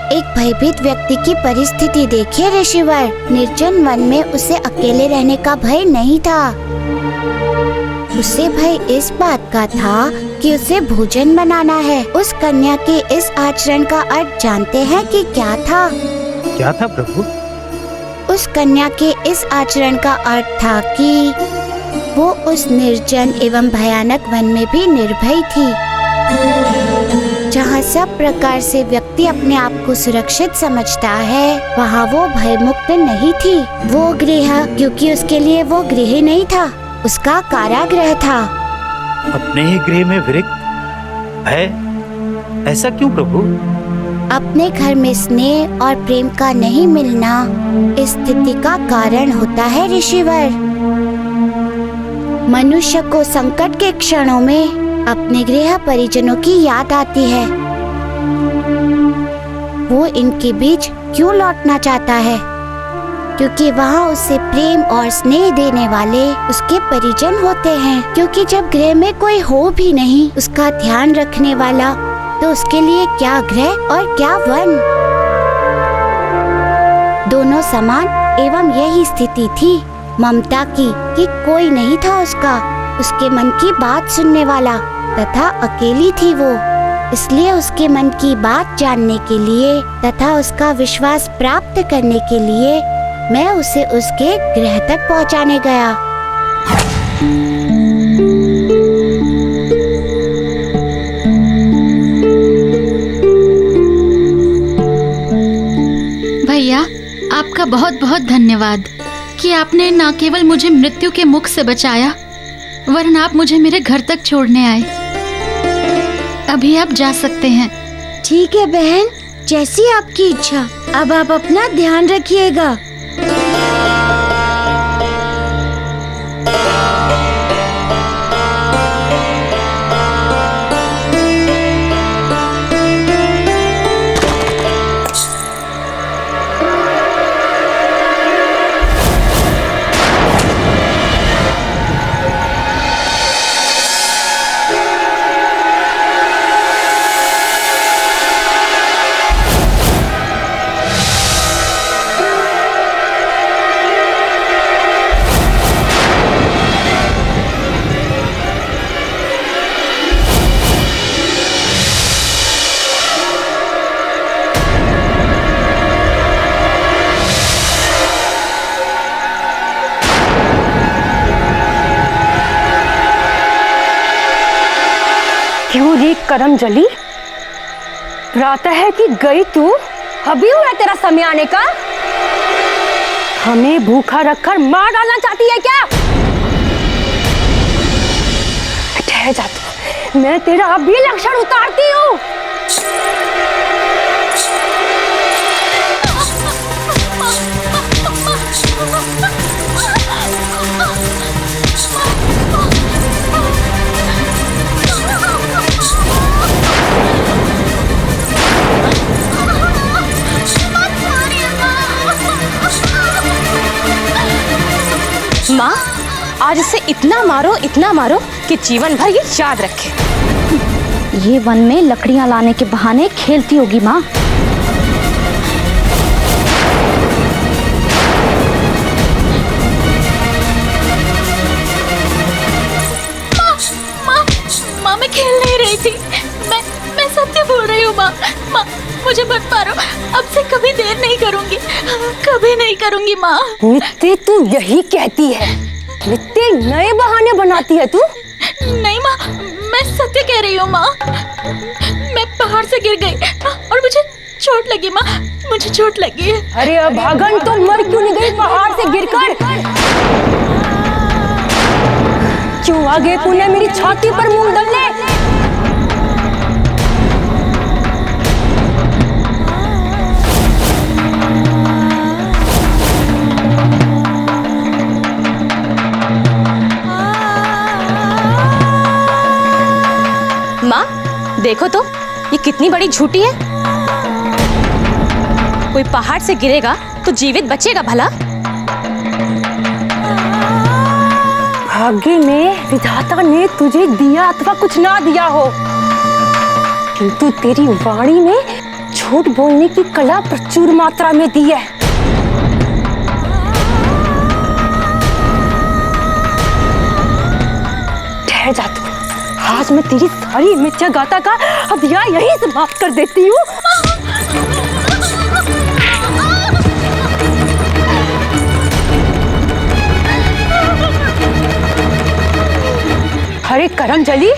एक भयभीत व्यक्ति की परिस्थिति देखिए ऋषिवर। निर्जन वन में उसे अकेले रहने का भय नहीं था। उसे भय इस बात का था कि उसे भोजन बनाना है। उस कन्या के इस आचरण का अर्थ जानते हैं कि क्या था? क्या था प्रभु? उस कन्या के इस आचरण का अर्थ था कि वो उस निर्जन एवं भयानक वन में भी निर्भय थी, जहाँ सब प्रकार से व्यक्ति अपने आप को सुरक्षित समझता है, वहाँ वो भयमुक्त नहीं थी। वो गृह, क्योंकि उसके लिए वो गृह नहीं था, उसका कारागृह था। अपने ही गृह में विरक्त है, ऐसा क्यों प्रभु? अपने घर में स्नेह और प्रेम का नहीं मिलना इस स्थिति का कारण होता है ऋषिवर। मनुष्य को संकट के क्षणों में अपने गृह परिजनों की याद आती है। वो इनके बीच क्यों लौटना चाहता है? क्योंकि वहाँ उसे प्रेम और स्नेह देने वाले उसके परिजन होते हैं। क्योंकि जब गृह में कोई हो भी नहीं उसका ध्यान रखने वाला, तो उसके लिए क्या गृह और क्या वन, दोनों समान। एवं यही स्थिति थी ममता की कि कोई नहीं था उसके मन की बात सुनने वाला, तथा अकेली थी वो। इसलिए उसके मन की बात जानने के लिए तथा उसका विश्वास प्राप्त करने के लिए मैं उसे उसके गृह तक पहुंचाने गया। भैया, आपका बहुत बहुत धन्यवाद कि आपने न केवल मुझे मृत्यु के मुख से बचाया, वरन आप मुझे मेरे घर तक छोड़ने आए। अभी आप जा सकते हैं। ठीक है बहन, जैसी आपकी इच्छा। अब आप अपना ध्यान रखिएगा। क्यों रे करमजली, प्रातः है कि गई तू? अभी हुआ तेरा समय आने का? हमें भूखा रखकर मार डालना चाहती है क्या? ठहर जा तू, मैं तेरा अभी लक्षण उतारती हूँ। माँ, आज इसे इतना मारो कि जीवन भर ये याद रखे। ये वन में लकड़ियां लाने के बहाने खेलती होगी माँ। माँ, मैं खेल नहीं रही थी। मैं सत्य बोल रही हूँ माँ। मुझे मत मारो, अब से कभी देर नहीं करूँगी, कभी नहीं करूँगी माँ। नित्य तू यही कहती है, नित्य नए बहाने बनाती है तू। नहीं माँ, मैं सत्य कह रही हूँ माँ। मैं पहाड़ से गिर गई और मुझे चोट लगी माँ, मुझे चोट लगी है। अरे अभागन, तो मर क्यों नहीं गई पहाड़ से गिरकर? क्यों आगे तूने मेरी छाती पर मुंह डालने? माँ देखो तो, ये कितनी बड़ी झूठी है। कोई पहाड़ से गिरेगा तो जीवित बचेगा भला? भाग्य में विधाता ने तुझे दिया अथवा कुछ ना दिया हो, किंतु तेरी वाणी में झूठ बोलने की कला प्रचुर मात्रा में दी है। ठहर जा तू, आज मैं तेरी सारी मिथ्या गाथा का अध्याय यहीं समाप्त कर देती हूँ। अरे करम जली,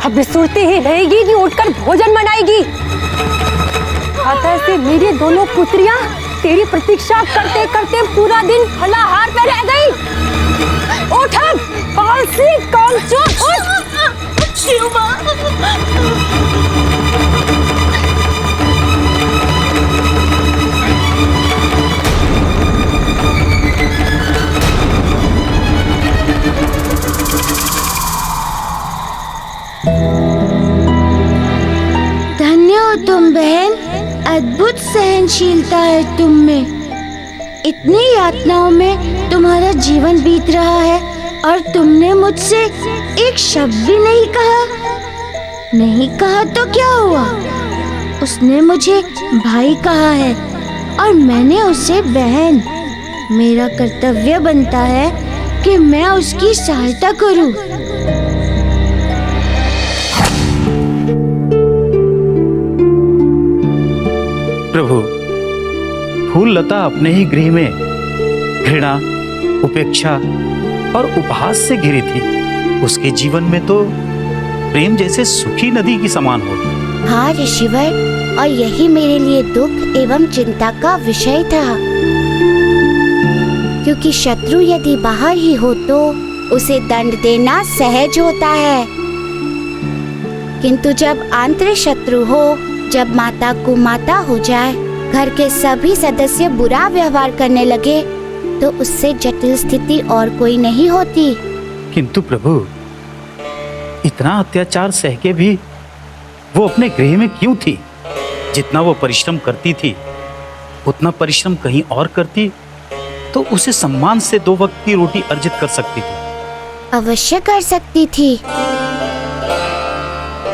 अब बिसूरती ही रहेगी कि उठकर भोजन बनाएगी। आता से मेरी दोनों पुत्रियां तेरी प्रतीक्षा करते करते पूरा दिन फलाहार पे रह गई। उठ अब, आलसी कामचोर, उठ। धन्य हो तुम बहन, अद्भुत सहनशीलता है तुम में। इतनी यातनाओं में तुम्हारा जीवन बीत रहा है और तुमने मुझसे एक शब्द भी नहीं कहा। नहीं कहा तो क्या हुआ? उसने मुझे भाई कहा है और मैंने उसे बहन। मेरा कर्तव्य बनता है कि मैं उसकी सहायता करूं। प्रभु, फूल लता अपने ही गृह में घृणा, उपेक्षा और उपहास से घिरी थी। उसके जीवन में तो प्रेम जैसे सूखी नदी की समान हो। हाँ ऋषिवर, और यही मेरे लिए दुख एवं चिंता का विषय था, क्योंकि शत्रु यदि बाहर ही हो तो उसे दंड देना सहज होता है, किंतु जब आंतरिक शत्रु हो, जब माता कुमाता हो जाए, घर के सभी सदस्य बुरा व्यवहार करने लगे, तो उससे जटिल स्थिति और कोई नहीं होती। किंतु प्रभु, इतना अत्याचार सह के भी वो अपने गृह में क्यों थी? जितना वो परिश्रम करती थी, उतना परिश्रम कहीं और करती तो उसे सम्मान से 2 वक्त की रोटी अर्जित कर सकती थी। अवश्य कर सकती थी,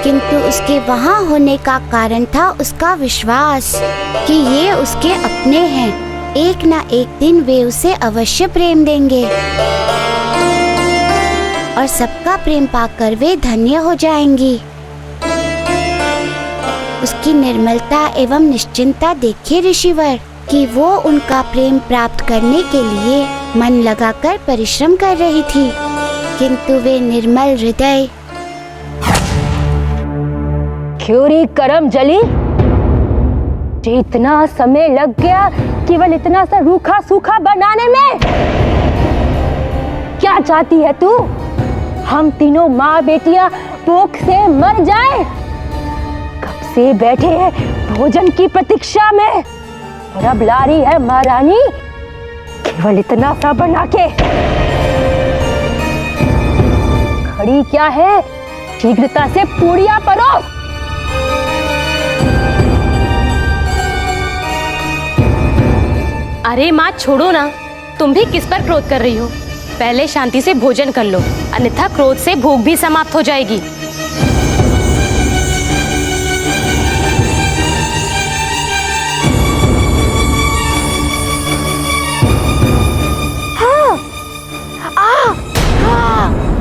किंतु उसके वहाँ होने का कारण था उसका विश्वास कि ये उसके अपने हैं। एक ना एक दिन वे उसे अवश्य प्रेम देंगे और सबका प्रेम पाकर वे धन्य हो जाएंगी। उसकी निर्मलता एवं निश्चिंता देखिए ऋषिवर, कि वो उनका प्रेम प्राप्त करने के लिए मन लगाकर परिश्रम कर रही थी, किंतु वे निर्मल हृदय। क्यों री करम जली, इतना समय लग गया केवल इतना सा रूखा सूखा बनाने में? क्या चाहती है तू? हम तीनों माँ बेटियां भूख से मर जाएं? कब से बैठे हैं भोजन की प्रतीक्षा में और अब ला रही है महारानी केवल इतना सा बना के। खड़ी क्या है, शीघ्रता से पूड़ियां परोस। अरे माँ छोड़ो ना, तुम भी किस पर क्रोध कर रही हो? पहले शांति से भोजन कर लो, अन्यथा क्रोध से भूख भी समाप्त हो जाएगी।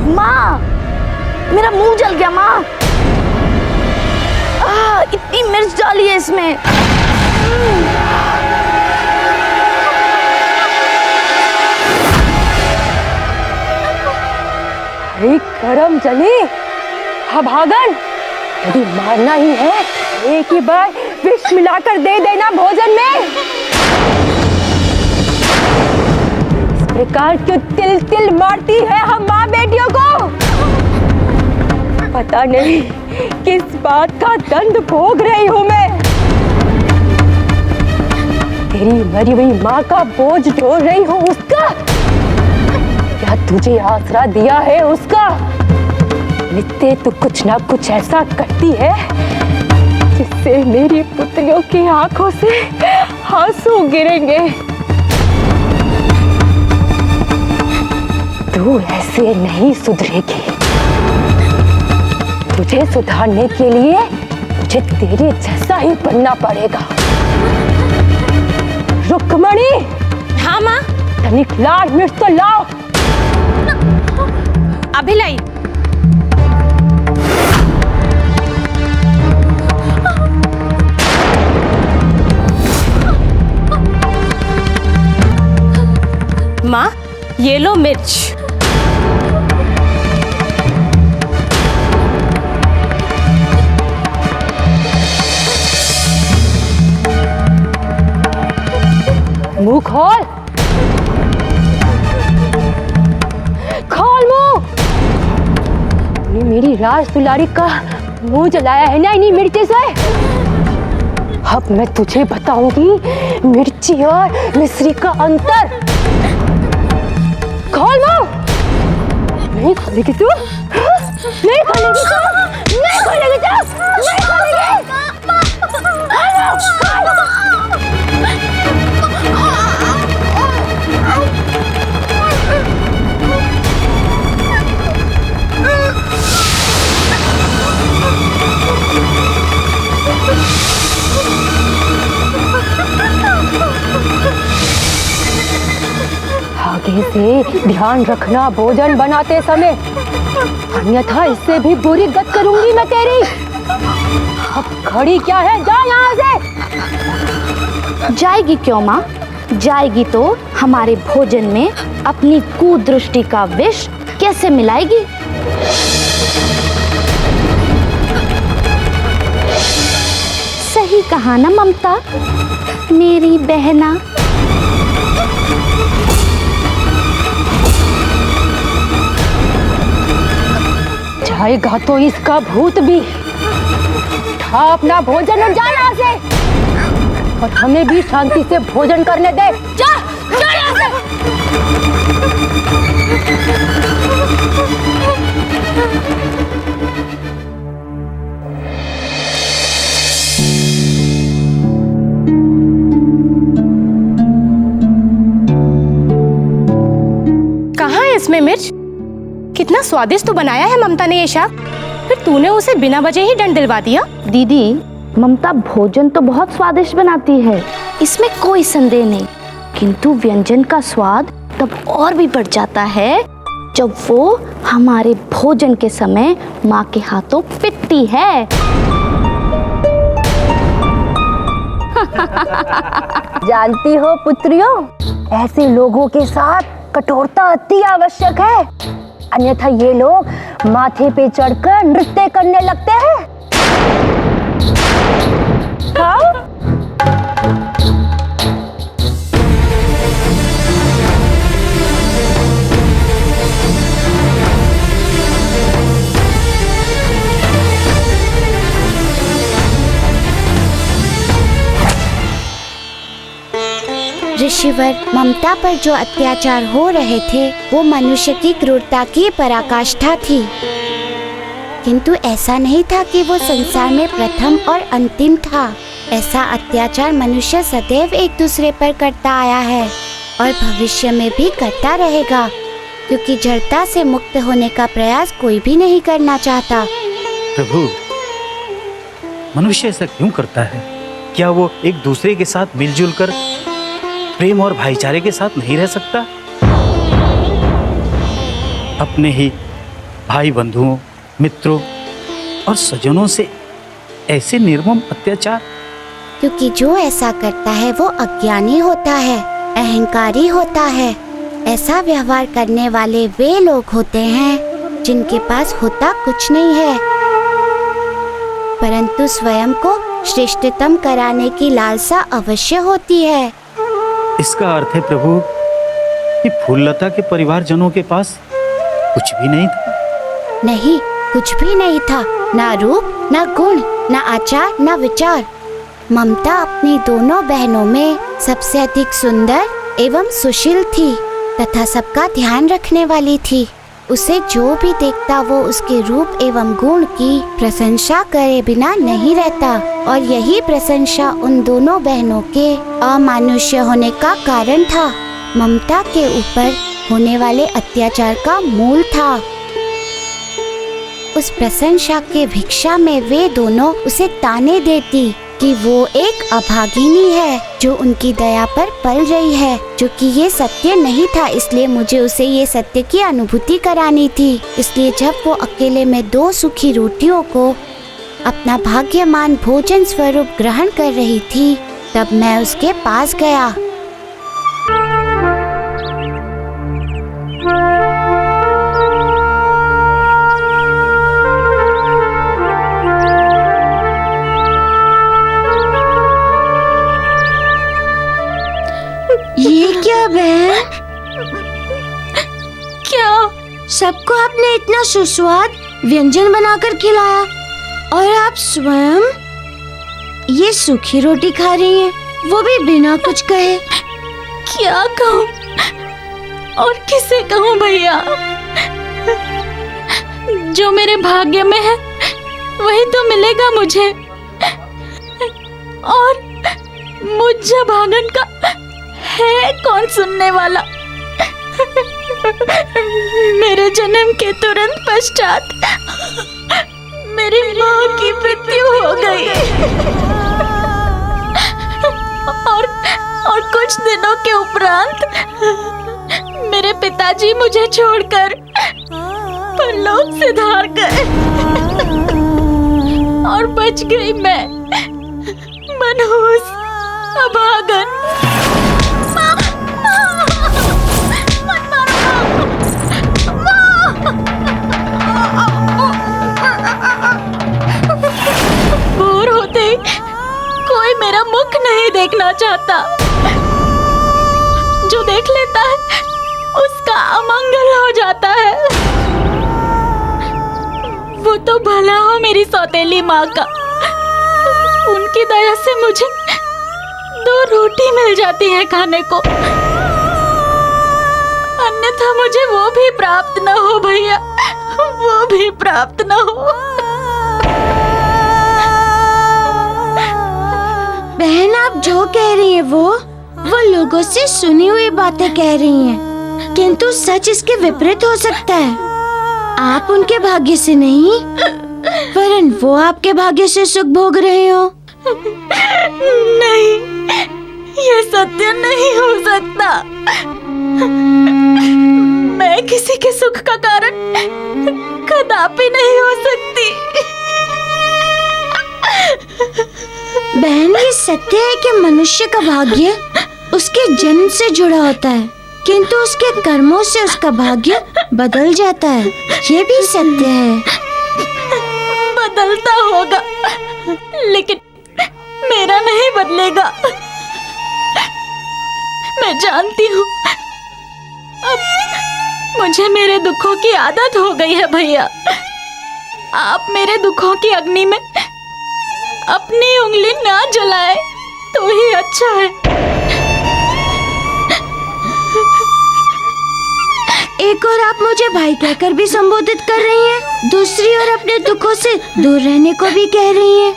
माँ, मेरा मुंह जल गया माँ। इतनी मिर्च डाली है इसमें। अरे करम जली, अभागन, यदि मारना ही है एक ही बार विष मिलाकर दे देना भोजन में। इस प्रकार क्यों तिल तिल मारती है हम माँ बेटियों को? पता नहीं किस बात का दंड भोग रही हूँ मैं। तेरी मरी हुई माँ का बोझ ढो रही हूँ उसका, क्या तुझे आसरा दिया है उसका? नित्य तू कुछ ना कुछ ऐसा करती है जिससे मेरी पुत्रियों की आंखों से आंसू गिरेंगे। तू ऐसे नहीं सुधरेगी। तुझे सुधारने के लिए मुझे तेरे जैसा ही बनना पड़ेगा। रुक्मणी, हाँ माँ, तनिक लाल मिर्च तो लाओ। अभी लाई। माँ, ये लो मिर्च। मुंह खोल, खोल मुंह। तूने मेरी राज दुलारी का मुंह जलाया है ना इन्हीं मिर्ची से। अब मैं तुझे बताऊंगी मिर्ची और मिश्री का अंतर। खोल मुंह। नहीं खोलेगी तू, नहीं खोलेगी तू, नहीं खोलेगी तू, नहीं खोलेगी। आगे से ध्यान रखना भोजन बनाते समय, अन्यथा इससे भी बुरी गत करूंगी मैं तेरी। अब खड़ी क्या है, जा यहाँ से। जाएगी क्यों माँ? जाएगी तो हमारे भोजन में अपनी कुदृष्टि का विष कैसे मिलाएगी? सही कहा ना ममता, मेरी बहना। जाएगा तो इसका भूत भी। उठा अपना भोजन और जा यहाँ से, और हमें भी शांति से भोजन करने दे। जा, जा यहाँ से। कहाँ है इसमें मिर्च? कितना स्वादिष्ट तो बनाया है ममता ने ये शाक, फिर तूने उसे बिना वजह ही दंड दिलवा दिया। दीदी, ममता भोजन तो बहुत स्वादिष्ट बनाती है, इसमें कोई संदेह नहीं, किंतु व्यंजन का स्वाद तब और भी बढ़ जाता है जब वो हमारे भोजन के समय माँ के हाथों पिटती है। जानती हो पुत्रियों, ऐसे लोगों के साथ कठोरता अति आवश्यक है, अन्यथा ये लोग माथे पे चढ़कर नृत्य करने लगते हैं। खाओ। ऋषिवर, ममता पर जो अत्याचार हो रहे थे वो मनुष्य की क्रूरता की पराकाष्ठा थी, किंतु ऐसा नहीं था कि वो संसार में प्रथम और अंतिम था। ऐसा अत्याचार मनुष्य सदैव एक दूसरे पर करता आया है और भविष्य में भी करता रहेगा, क्योंकि जड़ता से मुक्त होने का प्रयास कोई भी नहीं करना चाहता। प्रभु, मनुष्य ऐसा क्यों करता है? क्या वो एक दूसरे के साथ मिलजुल कर प्रेम और भाईचारे के साथ नहीं रह सकता? अपने ही भाई बंधुओं, मित्रों और स्वजनों से ऐसे निर्मम अत्याचार? क्योंकि जो ऐसा करता है वो अज्ञानी होता है, अहंकारी होता है। ऐसा व्यवहार करने वाले वे लोग होते हैं जिनके पास होता कुछ नहीं है, परंतु स्वयं को श्रेष्ठतम कराने की लालसा अवश्य होती है। इसका अर्थ है प्रभु कि फूललता के परिवारजनों के पास कुछ भी नहीं था? नहीं, कुछ भी नहीं था, ना रूप, ना गुण, ना आचार, ना विचार। ममता अपनी दोनों बहनों में सबसे अधिक सुंदर एवं सुशील थी तथा सबका ध्यान रखने वाली थी। उसे जो भी देखता वो उसके रूप एवं गुण की प्रशंसा करे बिना नहीं रहता, और यही प्रशंसा उन दोनों बहनों के अमानुष्य होने का कारण था, ममता के ऊपर होने वाले अत्याचार का मूल था। उस प्रशंसा के भिक्षा में वे दोनों उसे ताने देती कि वो एक अभागिनी है जो उनकी दया पर पल रही है, जो कि ये सत्य नहीं था। इसलिए मुझे उसे ये सत्य की अनुभूति करानी थी। इसलिए जब वो अकेले में 2 सूखी रोटियों को अपना भाग्यमान भोजन स्वरूप ग्रहण कर रही थी, तब मैं उसके पास गया। ये क्या बहन? क्या सबको आपने इतना सुस्वाद व्यंजन बनाकर खिलाया और आप स्वयं ये सूखी रोटी खा रही हैं, वो भी बिना कुछ कहे? क्या कहूँ और किसे कहूँ भैया? जो मेरे भाग्य में है वही तो मिलेगा मुझे, और मुझ भागन का है कौन सुनने वाला? मेरे जन्म के तुरंत पश्चात मेरी माँ की मृत्यु हो गई और कुछ दिनों के उपरांत मेरे पिताजी मुझे छोड़कर परलोक सिधार गए और बच गई मैं, मनहूस अभागन। भोर होते कोई मेरा मुख नहीं देखना चाहता, जो देख लेता है उसका अमंगल हो जाता है। वो तो भला हो मेरी सौतेली माँ का, उनकी दया से मुझे 2 रोटी मिल जाती है खाने को, अन्यथा मुझे वो भी प्राप्त न हो भैया, वो भी प्राप्त न हो। बहन, आप जो कह रही हैं वो लोगों से सुनी हुई बातें कह रही हैं, किंतु सच इसके विपरीत हो सकता है। आप उनके भाग्य से नहीं, वरन वो आपके भाग्य से सुख भोग रहे हो। नहीं, यह सत्य नहीं हो सकता। मैं किसी के सुख का कारण कदापि नहीं हो सकती। बहन, ये सत्य है कि मनुष्य का भाग्य उसके जन्म से जुड़ा होता है, किंतु उसके कर्मों से उसका भाग्य बदल जाता है। ये भी सत्य है। बदलता होगा, लेकिन मेरा नहीं बदलेगा। मैं जानती हूँ, अब मुझे मेरे दुखों की आदत हो गई है भैया। आप मेरे दुखों की अग्नि में अपनी उंगली ना जलाए तो ही अच्छा है। एक और आप मुझे भाई कहकर भी संबोधित कर रही हैं, दूसरी ओर अपने दुखों से दूर रहने को भी कह रही हैं।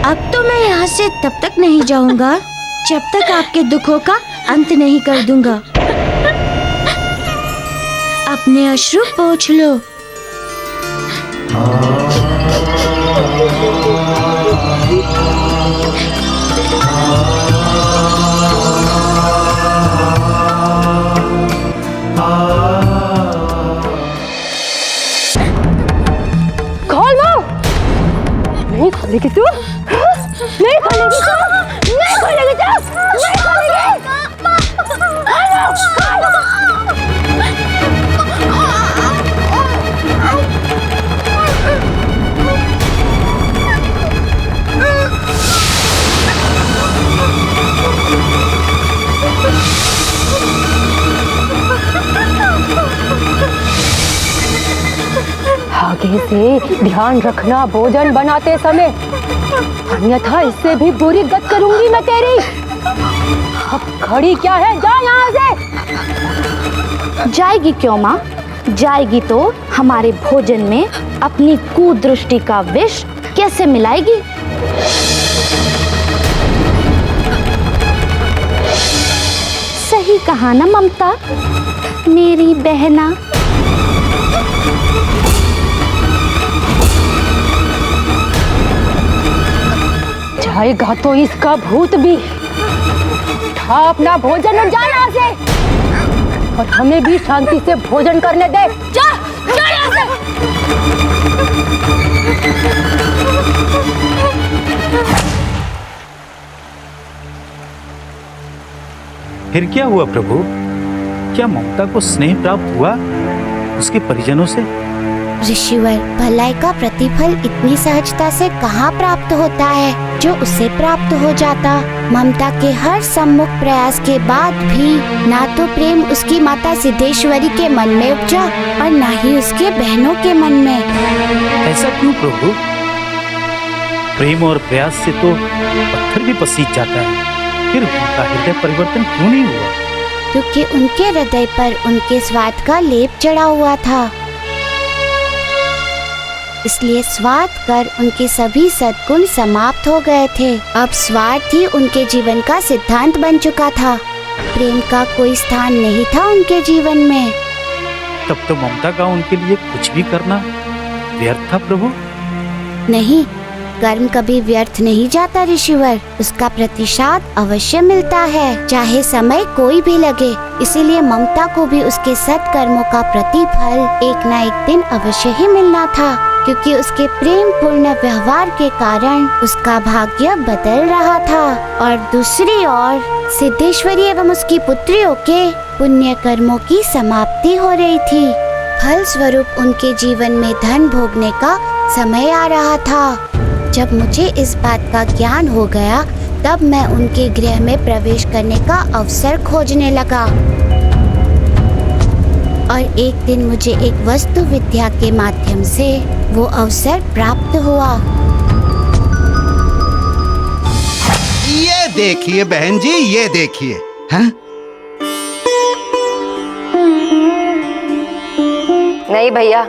अब तो मैं यहाँ से तब तक नहीं जाऊंगा जब तक आपके दुखों का अंत नहीं कर दूंगा। अपने अश्रु पोंछ लो। नहीं खोलेगी तू? नहीं खोलेगी तू? नहीं खोलेगी तू? नहीं खोलेगी? आगे से ध्यान रखना भोजन बनाते समय, अन्यथा इससे भी बुरी गत करूंगी मैं तेरी। अब खड़ी क्या है, जा यहाँ से। जाएगी क्यों माँ? जाएगी तो हमारे भोजन में अपनी कुदृष्टि का विष कैसे मिलाएगी? सही कहा ना ममता, मेरी बहना। खाएगा तो इसका भूत भी। उठा अपना भोजन और जा यहाँ से, और हमें भी शांति से भोजन करने दे। जा जा यहाँ से। फिर क्या हुआ प्रभु? क्या ममता को स्नेह प्राप्त हुआ उसके परिजनों से? ऋषिवर, भलाई का प्रतिफल इतनी सहजता से कहाँ प्राप्त होता है जो उसे प्राप्त हो जाता। ममता के हर सम्मुख प्रयास के बाद भी ना तो प्रेम उसकी माता सिद्धेश्वरी के मन में उपजा और ना ही उसके बहनों के मन में। ऐसा क्यों प्रभु? प्रेम और प्रयास से तो पत्थर भी पसीज जाता है, फिर उनका हृदय परिवर्तन क्यों नहीं हुआ? क्योंकि उनके हृदय पर उनके स्वार्थ का लेप चढ़ा हुआ था। इसलिए स्वार्थ कर उनके सभी सद्गुण समाप्त हो गए थे। अब स्वार्थ ही उनके जीवन का सिद्धांत बन चुका था। प्रेम का कोई स्थान नहीं था उनके जीवन में। तब तो ममता का उनके लिए कुछ भी करना व्यर्थ था प्रभु। नहीं, कर्म कभी व्यर्थ नहीं जाता ऋषिवर, उसका प्रतिशत अवश्य मिलता है, चाहे समय कोई भी लगे। इसीलिए ममता को भी उसके सत्कर्मों का प्रतिफल एक न एक दिन अवश्य ही मिलना था, क्योंकि उसके प्रेम पूर्ण व्यवहार के कारण उसका भाग्य बदल रहा था। और दूसरी ओर सिद्धेश्वरी एवं उसकी पुत्रियों के पुण्य कर्मों की समाप्ति हो रही थी। फल स्वरूप उनके जीवन में धन भोगने का समय आ रहा था। जब मुझे इस बात का ज्ञान हो गया, तब मैं उनके गृह में प्रवेश करने का अवसर खोजने लगा। और एक दिन मुझे एक वस्तु विद्या के माध्यम से वो अवसर प्राप्त हुआ। ये देखिए बहन जी, ये देखिए। हैं? नहीं भैया,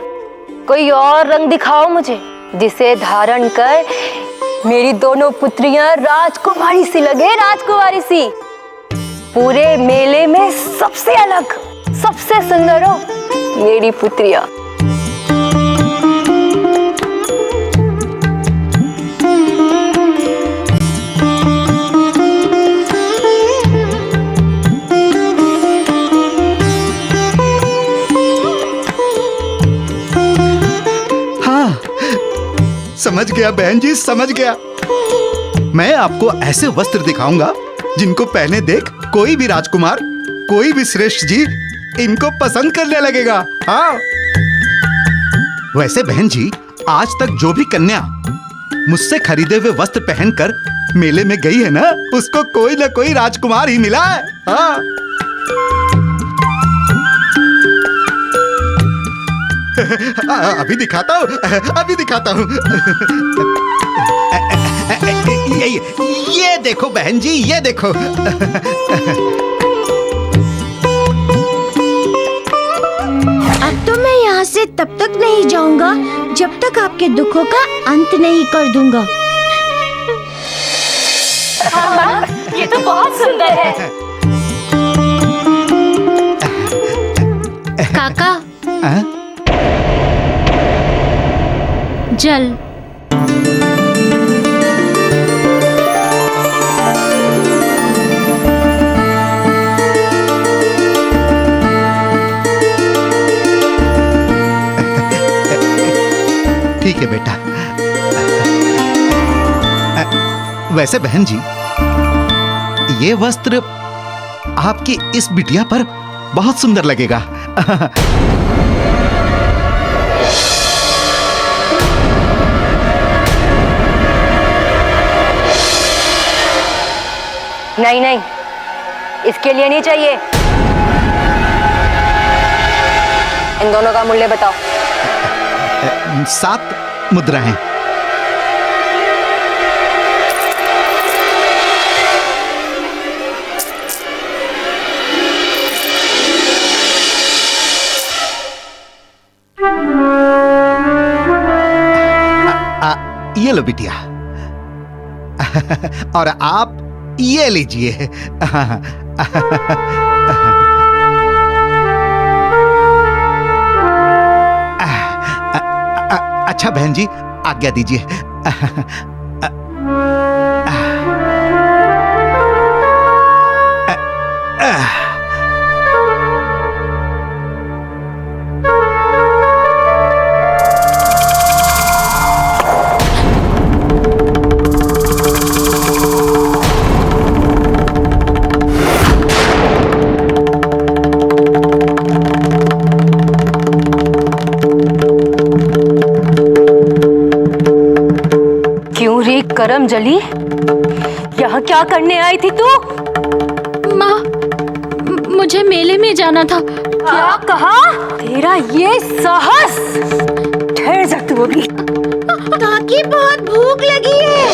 कोई और रंग दिखाओ मुझे, जिसे धारण कर मेरी दोनों पुत्रियां राजकुमारी सी लगे, राजकुमारी सी। पूरे मेले में सबसे अलग, सबसे सुंदर हो मेरी पुत्रियां। समझ गया बहन जी, समझ गया। मैं आपको ऐसे वस्त्र दिखाऊंगा जिनको पहने देख कोई भी राजकुमार, कोई भी श्रेष्ठ जी इनको पसंद करने लगेगा। हाँ, वैसे बहन जी, आज तक जो भी कन्या मुझसे खरीदे हुए वस्त्र पहनकर मेले में गई है ना, उसको कोई ना कोई राजकुमार ही मिला है। हाँ। अभी दिखाता हूँ, अभी दिखाता हूँ। ये देखो बहन जी, ये देखो। अब तो मैं यहाँ से तब तक नहीं जाऊंगा जब तक आपके दुखों का अंत नहीं कर दूंगा। ये तो बहुत सुंदर है। काका, हाँ? जल। ठीक है बेटा। वैसे बहन जी, ये वस्त्र आपकी इस बिटिया पर बहुत सुंदर लगेगा। नहीं नहीं, इसके लिए नहीं चाहिए। इन दोनों का मूल्य बताओ। 7 मुद्रा हैं। ये लो बिटिया। और आप ये लीजिए। अच्छा बहन जी, आज्ञा दीजिए। करमजली, यहाँ क्या करने आई थी तू? माँ, मुझे मेले में जाना था। क्या कहा? तेरा ये साहस! ठहर जा तू अभी। काकी बहुत भूख लगी है।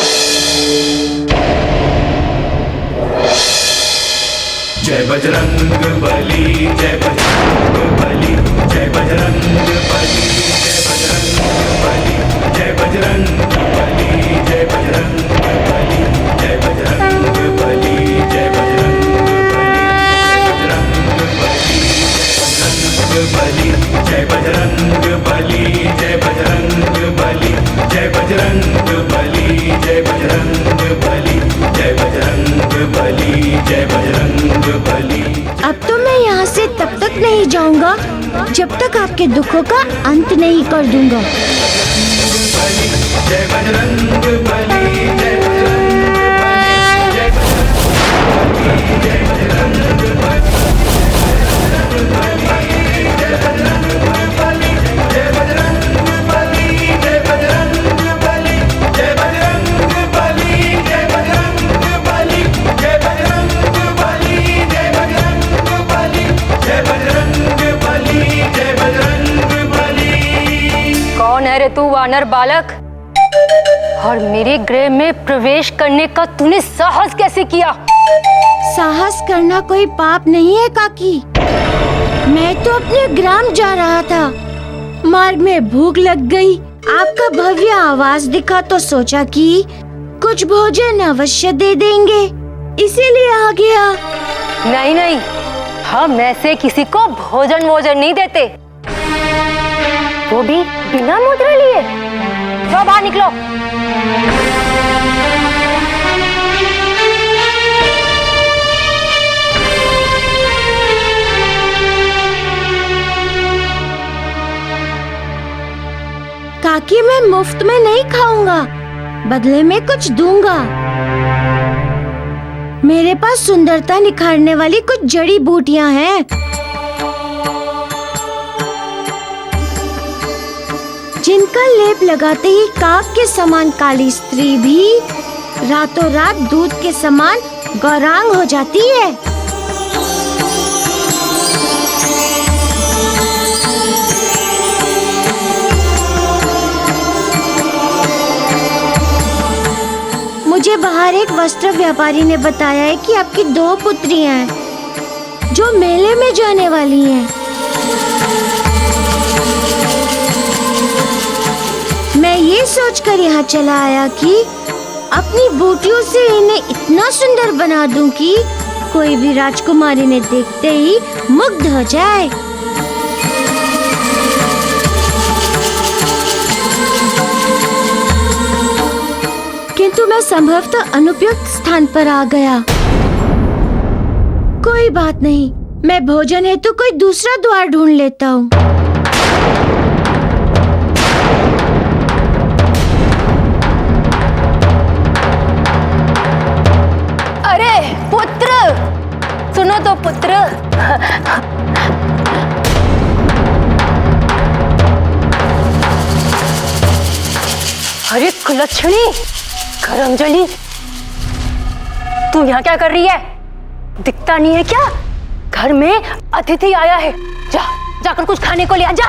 जय बजरंग बली, जय बजरंग बली, जय बजरंग बली, जय बजरंग बली, जय बजरंग बली, जय बजरंग बली, जय बजरंग बली, जय बजरंग बली, जय बजरंग बली, जय बजरंग बली, जय बजरंग बली, जय बजरंग बली, जय बजरंग बली, जय बजरंग बली। अब तो मैं यहाँ से तब तक नहीं जाऊंगा जब तक आपके दुखों का अंत नहीं कर दूंगा। जय बजरंग बली, जय कौन है रे तू वानर बालक? और मेरे गृह में प्रवेश करने का तूने साहस कैसे किया? साहस करना कोई पाप नहीं है काकी। मैं तो अपने ग्राम जा रहा था, मार्ग में भूख लग गई, आपका भव्य आवास दिखा तो सोचा कि कुछ भोजन अवश्य दे देंगे, इसीलिए आ गया। नहीं नहीं, हम ऐसे किसी को भोजन वोजन नहीं देते, वो भी बिना मुद्रा लिए। तो बाहर निकलो। काकी मैं मुफ्त में नहीं खाऊंगा, बदले में कुछ दूंगा। मेरे पास सुंदरता निखारने वाली कुछ जड़ी बूटियां हैं, जिनका लेप लगाते ही काक के समान काली स्त्री भी रातों रात दूध के समान गौरांग हो जाती है। मुझे बाहर एक वस्त्र व्यापारी ने बताया है कि आपकी 2 पुत्रियां हैं जो मेले में जाने वाली हैं। मैं ये सोचकर यहाँ चला आया कि अपनी बूटियों से इन्हें इतना सुंदर बना दूं कि कोई भी राजकुमारी इन्हें देखते ही मुग्ध हो जाए। किंतु मैं संभवतः अनुपयुक्त स्थान पर आ गया। कोई बात नहीं, मैं भोजन हेतु कोई दूसरा द्वार ढूंढ लेता हूँ। अरे पुत्र, सुनो तो पुत्र। अरे कुलक्षणी, करमजली, तू यहाँ क्या कर रही है? दिखता नहीं है क्या? घर में अतिथि आया है, जाकर कुछ खाने को ले आ जा।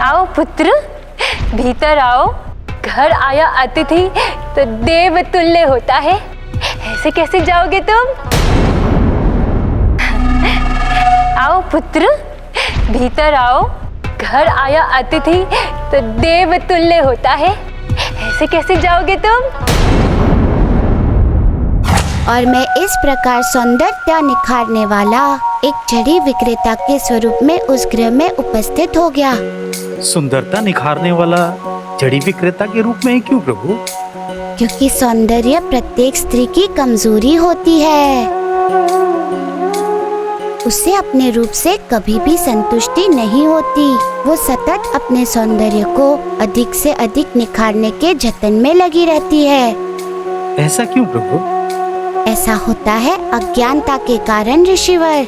आओ पुत्र, भीतर आओ। घर आया अतिथि तो देव तुल्य होता है, ऐसे कैसे जाओगे तुम? आओ पुत्र, भीतर आओ। घर आया अतिथि तो देव तुल्य होता है, ऐसे कैसे जाओगे तुम? और मैं इस प्रकार सौंदर्यता निखारने वाला एक जड़ी विक्रेता के स्वरूप में उस गृह में उपस्थित हो गया। सुंदरता निखारने वाला जड़ी विक्रेता के रूप में क्यों प्रभु? क्योंकि सौंदर्य प्रत्येक स्त्री की कमजोरी होती है। उसे अपने रूप से कभी भी संतुष्टि नहीं होती। वो सतत अपने सौंदर्य को अधिक से अधिक निखारने के जतन में लगी रहती है। ऐसा क्यों प्रभु? ऐसा होता है अज्ञानता के कारण ऋषिवर।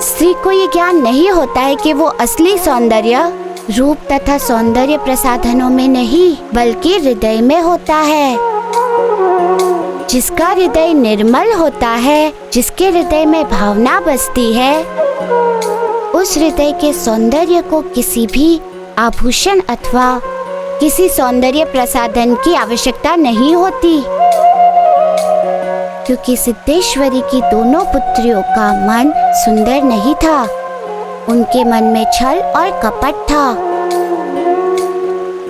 स्त्री को ये ज्ञान नहीं होता है कि वो असली सौंदर्य रूप तथा सौंदर्य प्रसाधनों में नहीं बल्कि हृदय में होता है। जिसका हृदय निर्मल होता है, जिसके हृदय में भावना बसती है, उस हृदय के सौंदर्य को किसी भी आभूषण अथवा किसी सौंदर्य प्रसाधन की आवश्यकता नहीं होती, क्योंकि सिद्धेश्वरी की दोनों पुत्रियों का मन सुंदर नहीं था। उनके मन में छल और कपट था।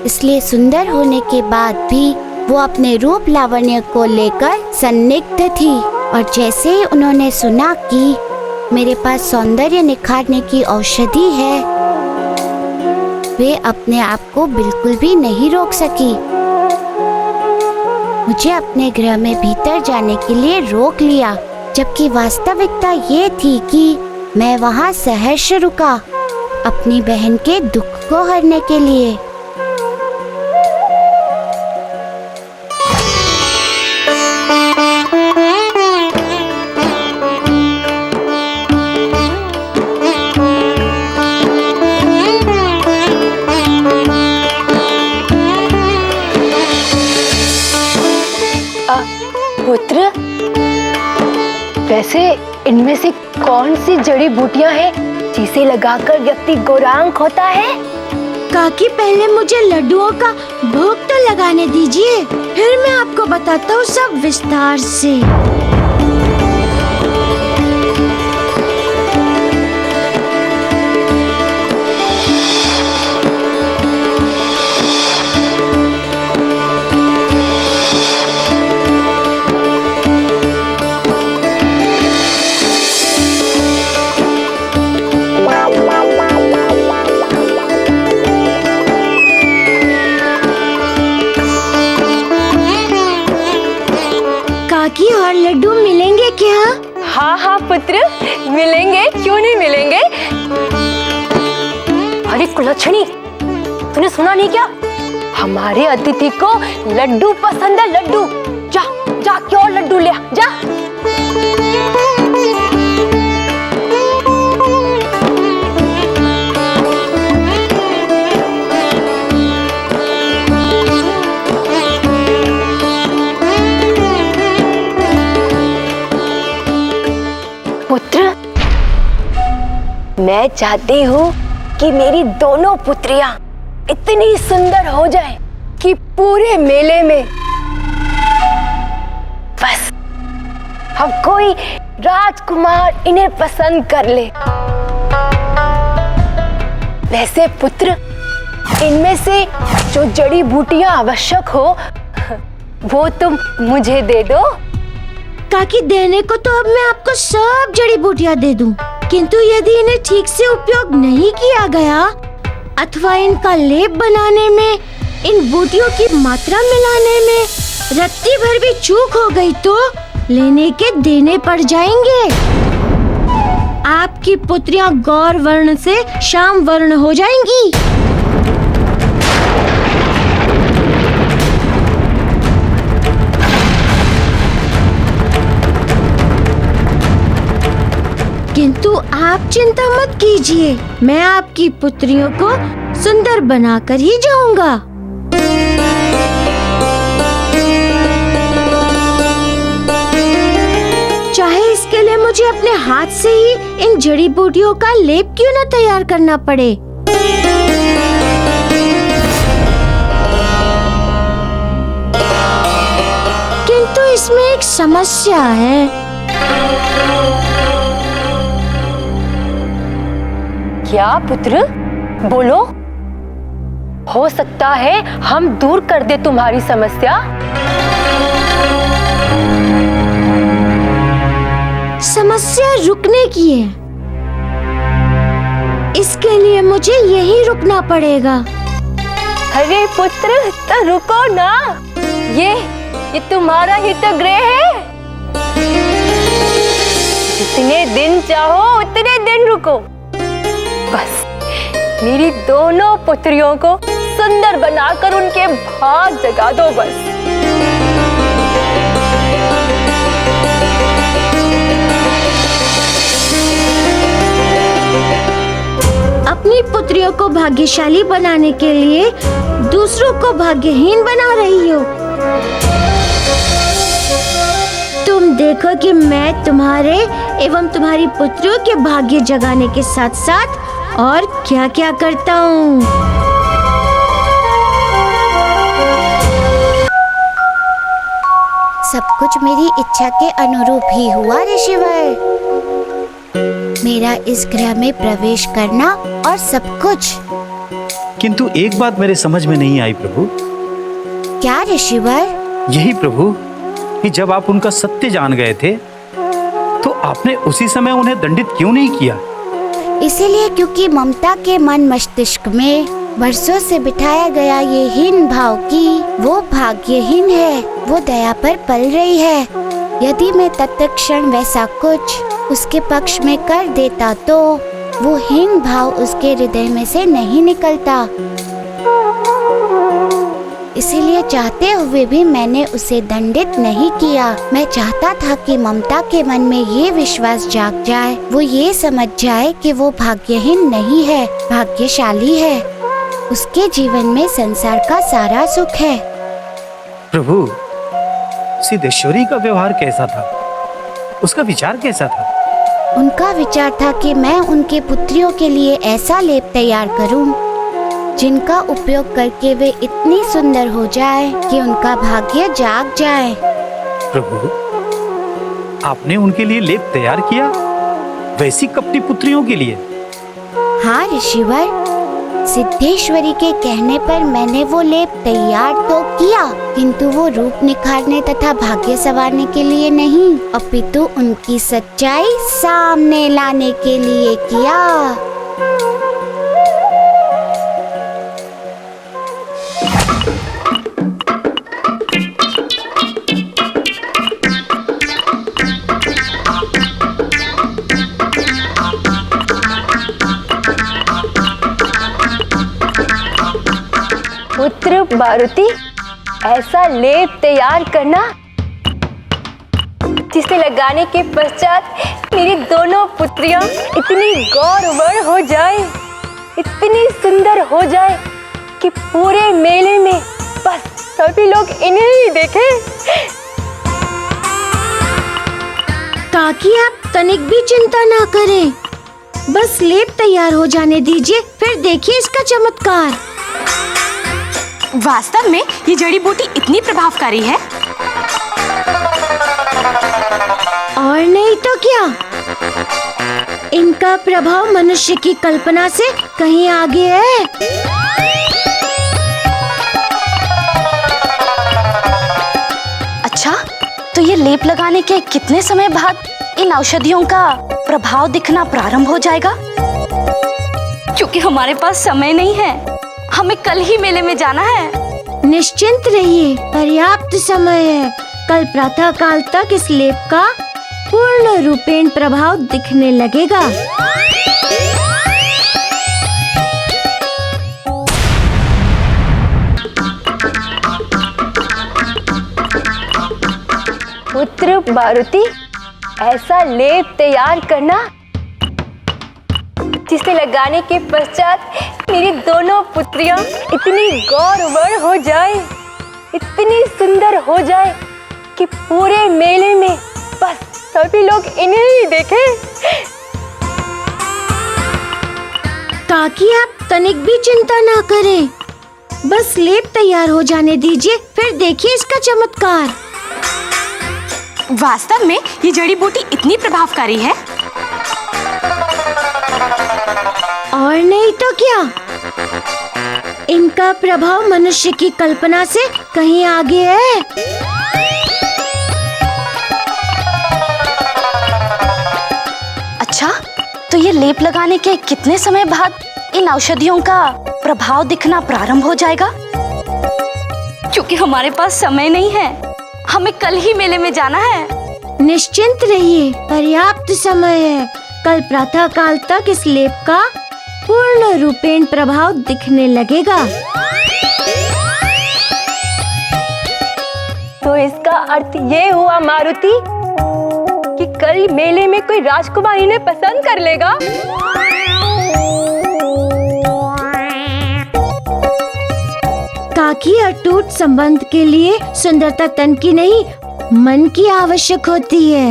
इसलिए सुंदर होने के बाद भी वो अपने रूप लावण्य को लेकर संदिग्ध थी। और जैसे ही उन्होंने सुना कि मेरे पास सौंदर्य निखारने की औषधि है, वे अपने आप को बिल्कुल भी नहीं रोक सकी। मुझे अपने गृह में भीतर जाने के लिए रोक लिया, जबकि वास्तविकता ये थी कि मैं वहाँ सहर्ष रुका अपनी बहन के दुख को हरने के लिए। पुत्र, वैसे इनमें से कौन सी जड़ी बूटियां हैं जिसे लगाकर व्यक्ति गौरांग होता है? काकी, पहले मुझे लड्डुओं का भोग तो लगाने दीजिए, फिर मैं आपको बताता हूँ सब विस्तार से। काकी, और लड्डू मिलेंगे क्या? हाँ हाँ पुत्र, मिलेंगे, क्यों नहीं मिलेंगे। अरे कुलच्छनी, तूने सुना नहीं क्या? हमारे अतिथि को लड्डू पसंद है, लड्डू। जा जा क्यों लड्डू ले आ, जा। पुत्र, मैं चाहती हूँ कि मेरी दोनों पुत्रियां इतनी सुंदर हो जाएं कि पूरे मेले में बस हम कोई राजकुमार इन्हें पसंद कर ले। वैसे पुत्र, इनमें से जो जड़ी बूटियां आवश्यक हो वो तुम मुझे दे दो। काकी, देने को तो अब मैं आपको सब जड़ी बूटियां दे दूं, किंतु यदि इन्हें ठीक से उपयोग नहीं किया गया अथवा इनका लेप बनाने में, इन बूटियों की मात्रा मिलाने में रत्ती भर भी चूक हो गई तो लेने के देने पड़ जाएंगे। आपकी पुत्रियां गौर वर्ण से श्याम वर्ण हो जाएंगी। किंतु आप चिंता मत कीजिए, मैं आपकी पुत्रियों को सुंदर बनाकर ही जाऊंगा। चाहे इसके लिए मुझे अपने हाथ से ही इन जड़ी बूटियों का लेप क्यों न तैयार करना पड़े। किंतु इसमें एक समस्या है। क्या पुत्र, बोलो। हो सकता है हम दूर कर दे तुम्हारी समस्या। समस्या रुकने की है, इसके लिए मुझे यहीं रुकना पड़ेगा। अरे पुत्र, तो रुको ना, ये तुम्हारा ही तो गृह है। जितने दिन चाहो उतने दिन रुको, बस मेरी दोनों पुत्रियों को सुंदर बनाकर उनके भाग जगा दो बस। अपनी पुत्रियों को भाग्यशाली बनाने के लिए दूसरों को भाग्यहीन बना रही हो। तुम देखो कि मैं तुम्हारे एवं तुम्हारी पुत्रियों के भाग्य जगाने के साथ साथ और क्या क्या करता हूँ। सब कुछ मेरी इच्छा के अनुरूप ही हुआ ऋषिवर। मेरा इस ग्रह में प्रवेश करना और सब कुछ। किंतु एक बात मेरे समझ में नहीं आई प्रभु। क्या ऋषिवर? यही प्रभु कि जब आप उनका सत्य जान गए थे तो आपने उसी समय उन्हें दंडित क्यों नहीं किया? इसीलिए क्योंकि ममता के मन मस्तिष्क में वर्षों से बिठाया गया ये हीन भाव कि वो भाग्यहीन है, वो दया पर पल रही है। यदि मैं तत्क्षण वैसा कुछ उसके पक्ष में कर देता तो वो हीन भाव उसके हृदय में से नहीं निकलता। इसीलिए चाहते हुए भी मैंने उसे दंडित नहीं किया। मैं चाहता था कि ममता के मन में ये विश्वास जाग जाए, वो ये समझ जाए कि वो भाग्यहीन नहीं है, भाग्यशाली है। उसके जीवन में संसार का सारा सुख है। प्रभु, सिद्धेश्वरी का व्यवहार कैसा था? उसका विचार कैसा था? उनका विचार था कि मैं उनके पुत्रियों के लिए ऐसा लेप तैयार करूं जिनका उपयोग करके वे इतनी सुंदर हो जाए कि उनका भाग्य जाग जाए। प्रभु, आपने उनके लिए लेप तैयार किया? वैसी कपटी पुत्रियों के लिए? हाँ ऋषिवर, सिद्धेश्वरी के कहने पर मैंने वो लेप तैयार तो किया, किंतु वो रूप निखारने तथा भाग्य संवारने के लिए नहीं, अपितु उनकी सच्चाई सामने लाने के लिए किया। पुत्र मारुति, ऐसा लेप तैयार करना जिसे लगाने के पश्चात मेरी दोनों पुत्रियां इतनी गौरवर्ण हो जाए, इतनी सुंदर हो जाए कि पूरे मेले में बस सभी लोग इन्हें ही देखें। ताकि आप तनिक भी चिंता ना करें, बस लेप तैयार हो जाने दीजिए, फिर देखिए इसका चमत्कार। वास्तव में ये जड़ी बूटी इतनी प्रभावकारी है? और नहीं तो क्या, इनका प्रभाव मनुष्य की कल्पना से कहीं आगे है। अच्छा, तो ये लेप लगाने के कितने समय बाद इन औषधियों का प्रभाव दिखना प्रारंभ हो जाएगा? क्योंकि हमारे पास समय नहीं है, हमें कल ही मेले में जाना है। निश्चिंत रहिए, पर्याप्त समय है। कल प्रातः काल तक इस लेप का पूर्ण रूपेण प्रभाव दिखने लगेगा। पुत्र मारुति, ऐसा लेप तैयार करना जिसे लगाने के पश्चात मेरी दोनों पुत्रियां इतनी गौरवर्ण हो जाए, इतनी सुंदर हो जाए कि पूरे मेले में बस सभी लोग इन्हें ही देखें। ताकि आप तनिक भी चिंता ना करें, बस लेप तैयार हो जाने दीजिए, फिर देखिए इसका चमत्कार। वास्तव में ये जड़ी बूटी इतनी प्रभावकारी है? और नहीं तो क्या, इनका प्रभाव मनुष्य की कल्पना से कहीं आगे है। अच्छा, तो ये लेप लगाने के कितने समय बाद इन औषधियों का प्रभाव दिखना प्रारंभ हो जाएगा? क्योंकि हमारे पास समय नहीं है, हमें कल ही मेले में जाना है। निश्चिंत रहिए, पर्याप्त समय है। कल प्रातः काल तक इस लेप का पूर्ण रूपेण प्रभाव दिखने लगेगा। तो इसका अर्थ ये हुआ मारुति कि कल मेले में कोई राजकुमारी ने पसंद कर लेगा। काकी अटूट संबंध के लिए सुंदरता तन की नहीं, मन की आवश्यक होती है।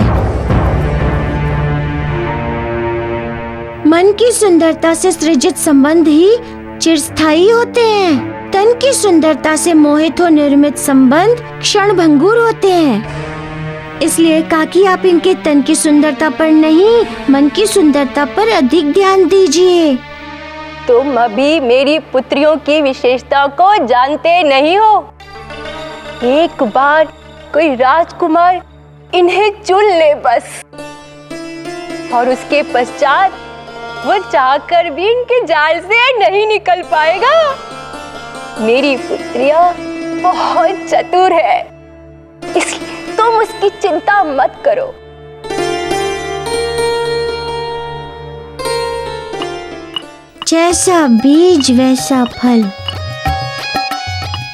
मन की सुंदरता से सृजित संबंध ही चिरस्थायी होते हैं। तन की सुंदरता से मोहित हो निर्मित संबंध क्षणभंगुर होते हैं। इसलिए काकी आप इनके तन की सुंदरता पर नहीं, मन की सुंदरता पर अधिक ध्यान दीजिए। तुम अभी मेरी पुत्रियों की विशेषता को जानते नहीं हो। एक बार कोई राजकुमार इन्हें चुन ले बस, और उसके पश्चात वो चाहकर भी इनके जाल से नहीं निकल पाएगा। मेरी पुत्रियां बहुत चतुर है, इसलिए तुम उसकी चिंता मत करो। जैसा बीज वैसा फल।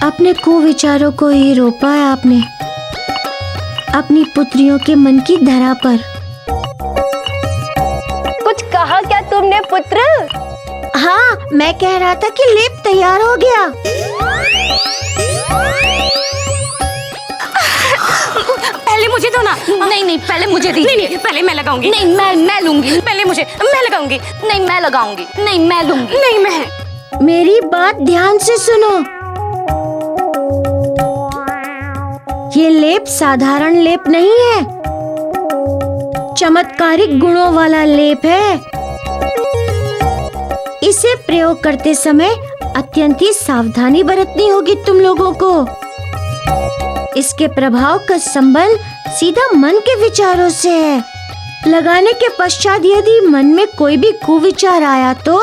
अपने कुविचारों को ही रोपा है आपने अपनी पुत्रियों के मन की धरा पर। कुछ कहा क्या तुमने पुत्र? हाँ, मैं कह रहा था कि लेप तैयार हो गया। पहले मुझे दो ना। नहीं नहीं, पहले मुझे दीजिए। नहीं, पहले मैं लगाऊंगी। नहीं, मैं लूंगी। पहले मैं लगाऊंगी। नहीं, मैं लगाऊंगी। नहीं, मैं लूंगी। नहीं, मैं। मेरी बात ध्यान से सुनो। ये लेप साधारण लेप नहीं है, चमत्कारिक गुणों वाला लेप है। इसे प्रयोग करते समय अत्यंत ही सावधानी बरतनी होगी तुम लोगों को। इसके प्रभाव का संबंध सीधा मन के विचारों से है। लगाने के पश्चात यदि मन में कोई भी कुविचार आया तो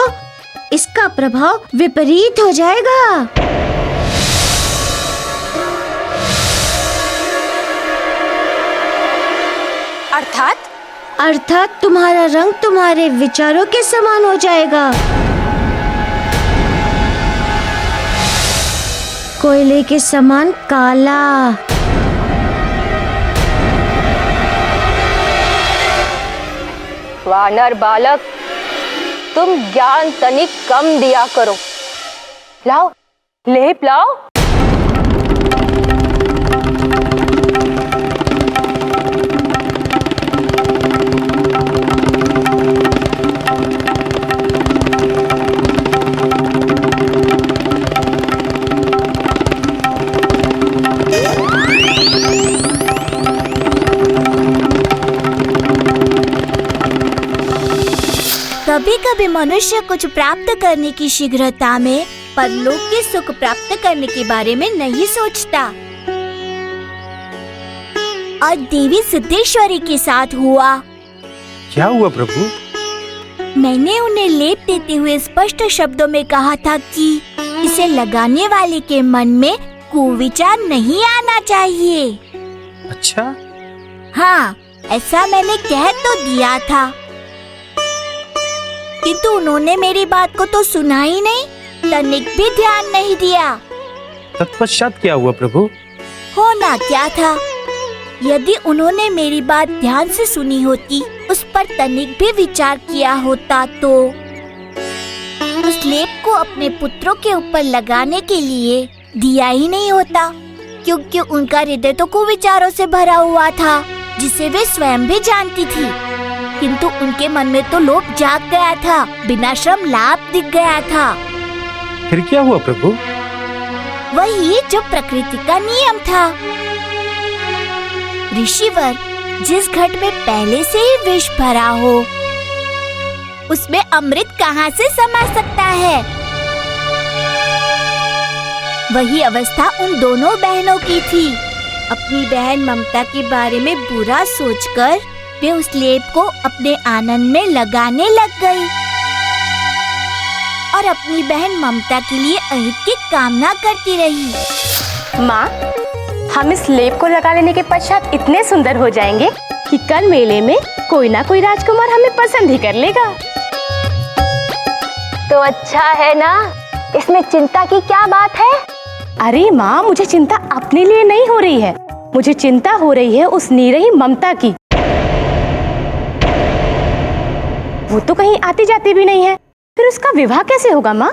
इसका प्रभाव विपरीत हो जाएगा। अर्थात तुम्हारा रंग तुम्हारे विचारों के समान हो जाएगा। कोयले के समान काला। वानर बालक, तुम ज्ञान तनिक कम दिया करो। लाओ, लेप लाओ। कभी कभी मनुष्य कुछ प्राप्त करने की शीघ्रता में परलोक के सुख प्राप्त करने के बारे में नहीं सोचता। और देवी सिद्धेश्वरी के साथ हुआ। क्या हुआ प्रभु? मैंने उन्हें लेप देते हुए स्पष्ट शब्दों में कहा था कि इसे लगाने वाले के मन में कुविचार नहीं आना चाहिए। अच्छा? हाँ, ऐसा मैंने कह तो दिया था, किंतु उन्होंने मेरी बात को तो सुना ही नहीं, तनिक भी ध्यान नहीं दिया। तत्पश्चात क्या हुआ प्रभु? होना क्या था, यदि उन्होंने मेरी बात ध्यान से सुनी होती, उस पर तनिक भी विचार किया होता तो उस लेप को अपने पुत्रों के ऊपर लगाने के लिए दिया ही नहीं होता, क्योंकि उनका हृदय तो कुविचारों से भरा हुआ था, जिसे वे स्वयं भी जानती थी। किंतु उनके मन में तो लोभ जाग गया था, बिना श्रम लाभ दिख गया था। फिर क्या हुआ प्रभु? वही जो प्रकृति का नियम था। ऋषिवर, जिस घट में पहले से ही विष भरा हो, उसमें अमृत कहाँ से समा सकता है? वही अवस्था उन दोनों बहनों की थी। अपनी बहन ममता के बारे में बुरा सोचकर वे उस लेप को अपने आनंद में लगाने लग गई और अपनी बहन ममता के लिए अहित की कामना करती रही। माँ, हम इस लेप को लगा लेने के पश्चात इतने सुंदर हो जाएंगे कि कल मेले में कोई ना कोई राजकुमार हमें पसंद ही कर लेगा। तो अच्छा है ना, इसमें चिंता की क्या बात है? अरे माँ, मुझे चिंता अपने लिए नहीं हो रही है, मुझे चिंता हो रही है उस नीरही ममता की। वो तो कहीं आती जाती भी नहीं है, फिर उसका विवाह कैसे होगा माँ?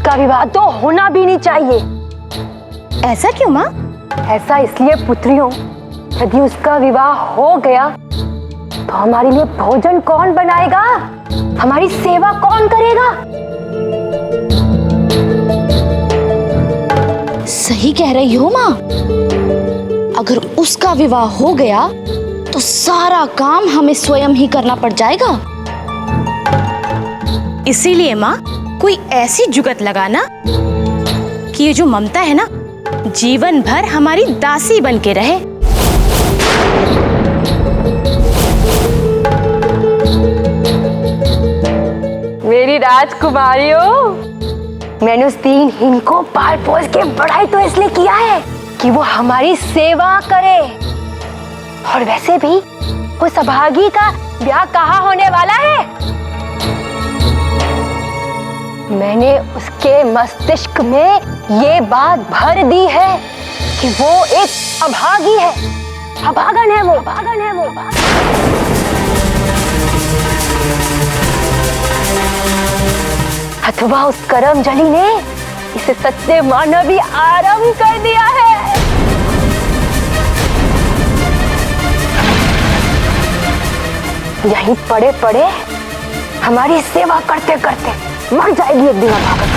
उसका विवाह तो होना भी नहीं चाहिए। ऐसा क्यों माँ? ऐसा इसलिए पुत्रियों, यदि उसका विवाह हो गया तो हमारे लिए भोजन कौन बनाएगा, हमारी सेवा कौन करेगा? सही कह रही हो माँ। अगर उसका विवाह हो गया तो सारा काम हमें स्वयं ही करना पड़ जाएगा। इसीलिए माँ कोई ऐसी जुगत लगाना कि ये जो ममता है ना, जीवन भर हमारी दासी बन के रहे। मेरी राजकुमारियों, मैंने उस दीन हीन को पाल पोस के बढ़ाई तो इसलिए किया है कि वो हमारी सेवा करे। और वैसे भी उस अभागी का ब्याह कहाँ होने वाला है? मैंने उसके मस्तिष्क में ये बात भर दी है कि वो एक अभागी है, अभागन है वो, अभागन है वो। अथवा उस करमजली ने इसे सत्य मानवी आरंभ कर दिया है। यहीं पड़े पड़े हमारी सेवा करते करते मर जाएगी एक दिन अभागन।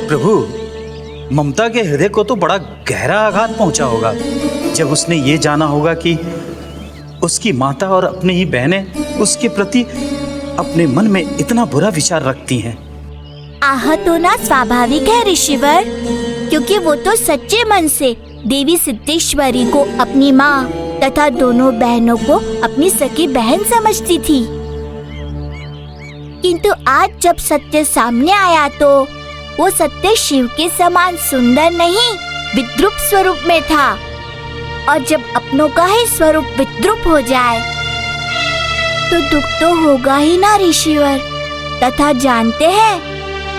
प्रभु, ममता के हृदय को तो बड़ा गहरा आघात पहुंचा होगा जब उसने ये जाना होगा कि उसकी माता और अपनी ही बहनें उसके प्रति अपने मन में इतना बुरा विचार रखती हैं। आहत होना स्वाभाविक है ऋषिवर, क्योंकि वो तो सच्चे मन से देवी सिद्धेश्वरी को अपनी माँ तथा दोनों बहनों को अपनी सगी बहन समझती थी। किंतु आज जब सत्य सामने आया तो वो सत्य शिव के समान सुंदर नहीं, विद्रूप स्वरूप में था। और जब अपनों का ही स्वरूप विद्रूप हो जाए तो दुख तो होगा ही ना ऋषिवर। तथा जानते हैं,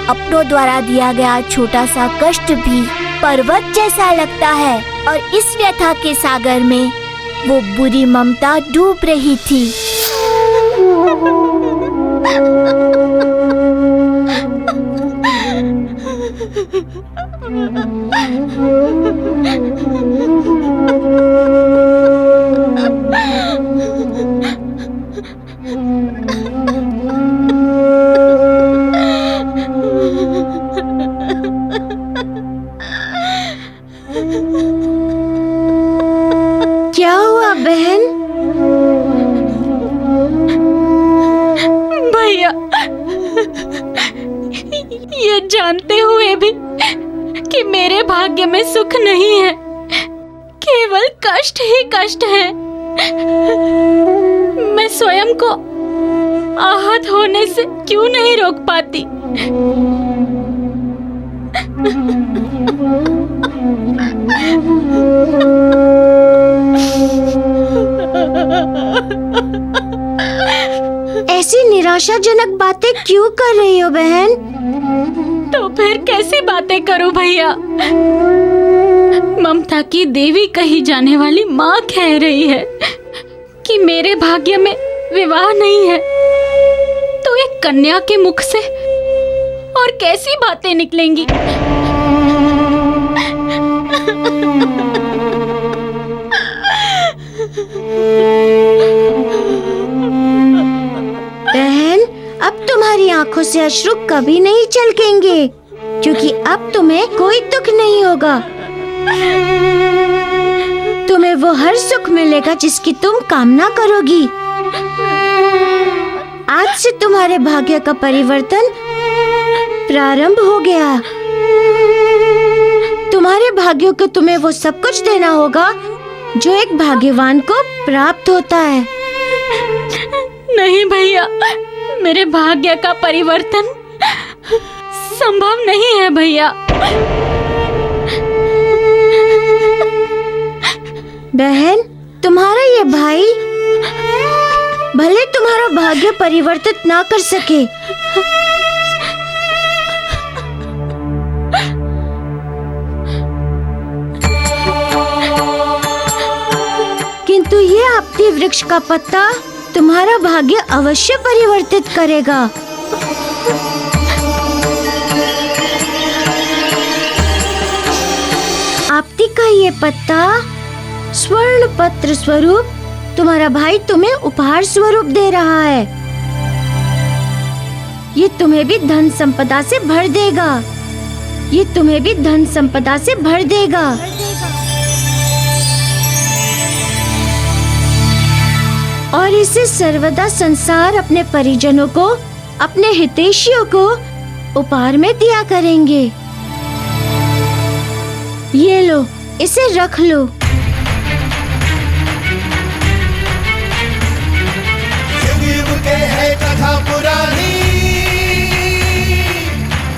अपनों द्वारा दिया गया छोटा सा कष्ट भी पर्वत जैसा लगता है। और इस व्यथा के सागर में वो बुरी ममता डूब रही थी। क्या हुआ बहन? भैया, ये जानते हुए भी कि मेरे भाग्य में सुख नहीं है, केवल कष्ट ही कष्ट है, मैं स्वयं को आहत होने से क्यों नहीं रोक पाती? ऐसी निराशाजनक बातें क्यों कर रही हो बहन? तो फिर कैसी बातें करूं भैया? ममता की देवी कही जाने वाली माँ कह रही है कि मेरे भाग्य में विवाह नहीं है, तो एक कन्या के मुख से और कैसी बातें निकलेंगी? बहन, अब तुम्हारी आंखों से अश्रु कभी नहीं छलकेंगे, क्योंकि अब तुम्हें कोई दुख नहीं होगा। तुम्हें वो हर सुख मिलेगा जिसकी तुम कामना करोगी। आज से तुम्हारे भाग्य का परिवर्तन प्रारंभ हो गया। तुम्हारे भाग्यों को तुम्हें वो सब कुछ देना होगा जो एक भाग्यवान को प्राप्त होता है। नहीं भैया, मेरे भाग्य का परिवर्तन संभव नहीं है भैया। बहन, तुम्हारा ये भाई भले तुम्हारा भाग्य परिवर्तित ना कर सके, आपती वृक्ष का पत्ता तुम्हारा भाग्य अवश्य परिवर्तित करेगा। आपती का ये पत्ता स्वर्ण पत्र स्वरूप तुम्हारा भाई तुम्हें उपहार स्वरूप दे रहा है। ये तुम्हें भी धन संपदा से भर देगा। ये तुम्हें भी धन संपदा से भर देगा। और इसे सर्वदा संसार अपने परिजनों को, अपने हितैषियों को उपहार में दिया करेंगे। ये लो, इसे रख लो। युग युग के है कथा पुरानी,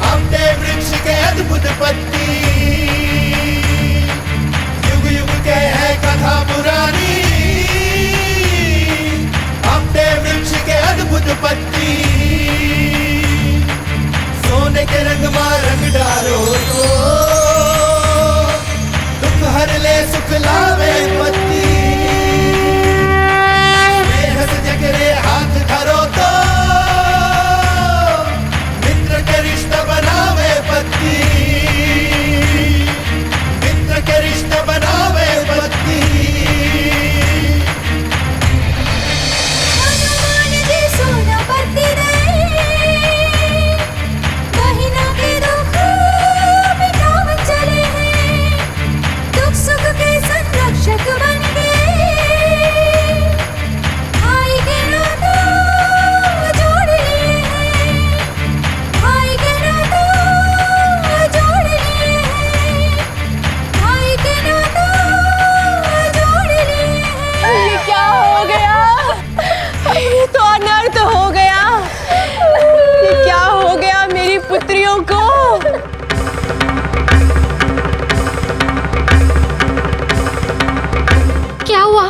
अपने वृक्ष के अद्भुत पत्ती। युग युग के है कथा पुरानी, अपने वृक्ष के अद्भुत पत्ती। सोने के रंग में रंग डालो तो दुख हर ले सुख लावे पत्ती। बेहद जगरे हाथ धरो तो मित्र के रिश्ता बनावे पत्ती। मित्र के रिश्ता बनावे पत्ती। हनुमान जी सोना पत्ती रे, महीना के दुख मिटावन चले हैं। दुख सुख के संरक्षक बन गए, भाई के नाता जोड़ लिए हैं। भाई के नाता जोड़ लिए हैं। भाई के नाता जोड़ लिए हैं। ये क्या हो गया? ये तो अनर्थ हो गया। ये क्या हो गया मेरी पुत्रियों को? क्या हुआ?